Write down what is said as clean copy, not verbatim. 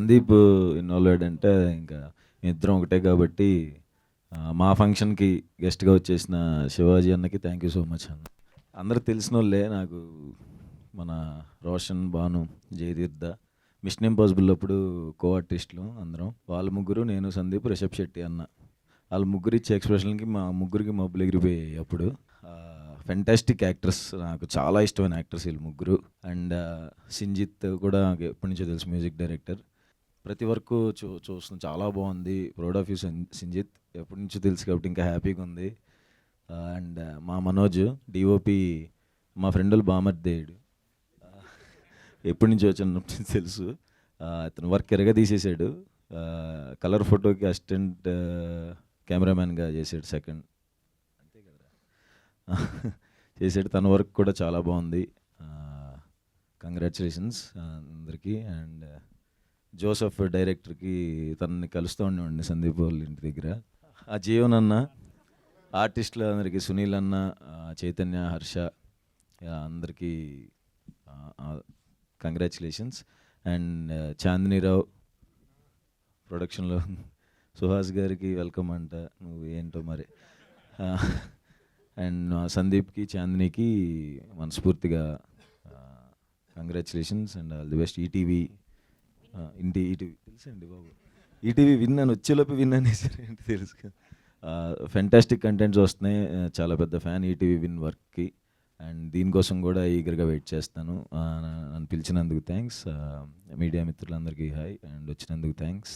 Sandeep involved అంటే ఇంకా ఇద్దరం ఒకటే కాబట్టి మా ఫంక్షన్కి గెస్ట్గా వచ్చేసిన శివాజీ అన్నకి థ్యాంక్ యూ సో మచ్ అన్న. అందరు తెలిసిన వాళ్ళే నాకు, మన రోషన్, భాను, జయతీర్థ, మిషన్ ఇంపాసిబుల్ అప్పుడు కో ఆర్టిస్టులు అందరం. వాళ్ళ ముగ్గురు, నేను, సందీప్, రిషబ్ శెట్టి అన్న. వాళ్ళ ముగ్గురు ఇచ్చే ఎక్స్ప్రెషన్కి మా ముగ్గురికి మబ్బులు ఎగిరిపోయాయి అప్పుడు. ఫెంటాస్టిక్ యాక్టర్స్, నాకు చాలా ఇష్టమైన యాక్టర్స్ వీళ్ళు ముగ్గురు. అండ్ సింజిత్ కూడా నాకు ఎప్పటి నుంచో తెలుసు, మ్యూజిక్ డైరెక్టర్. ప్రతి వర్క్ చూస్తున్నాం, చాలా బాగుంది. ప్రౌడ్ ఆఫ్ యూ సింజిత్, ఎప్పటి నుంచో తెలుసు కాబట్టి ఇంకా హ్యాపీగా ఉంది. అండ్ మా మనోజ్ డిఓపి, మా ఫ్రెండ్ బామర్దేయుడు, ఎప్పటి నుంచో వచ్చినప్పుడు తెలుసు. అతను వర్క్ ఎరగా తీసేసాడు. కలర్ ఫోటోకి అసిస్టెంట్ కెమెరామ్యాన్గా చేసాడు, సెకండ్ అంతే కదా చేసాడు. తన వర్క్ కూడా చాలా బాగుంది. కంగ్రాచులేషన్స్ అందరికీ. అండ్ జోసఫ్ డైరెక్టర్కి, తనని కలుస్తూ ఉండేవాడిని సందీప్ వాళ్ళ ఇంటి దగ్గర. ఆ జీవన్ అన్న, ఆర్టిస్టులు అందరికీ, సునీల్ అన్న, చైతన్య, హర్ష, అందరికీ కంగ్రాచులేషన్స్. అండ్ చాందినీరావు ప్రొడక్షన్లో, సుహాస్ గారికి వెల్కమ్ అంట, నువ్వు ఏంటో మరి. అండ్ సందీప్కి, చాందినికి మనస్ఫూర్తిగా congratulations and all the best. ETV తెలుసండి బాబు, ఈటీవీ విన్ అని వచ్చేలోపు విన్ అనేసారు ఏంటి తెలుసు. ఫెంటాస్టిక్ కంటెంట్స్ వస్తున్నాయి, చాలా పెద్ద ఫ్యాన్ ఈటీవీ విన్ వర్క్కి. అండ్ దీనికోసం కూడా ఈగర్గా వెయిట్ చేస్తాను. నన్ను పిలిచినందుకు థ్యాంక్స్. మీడియా మిత్రులందరికీ హాయ్, అండ్ వచ్చినందుకు థ్యాంక్స్.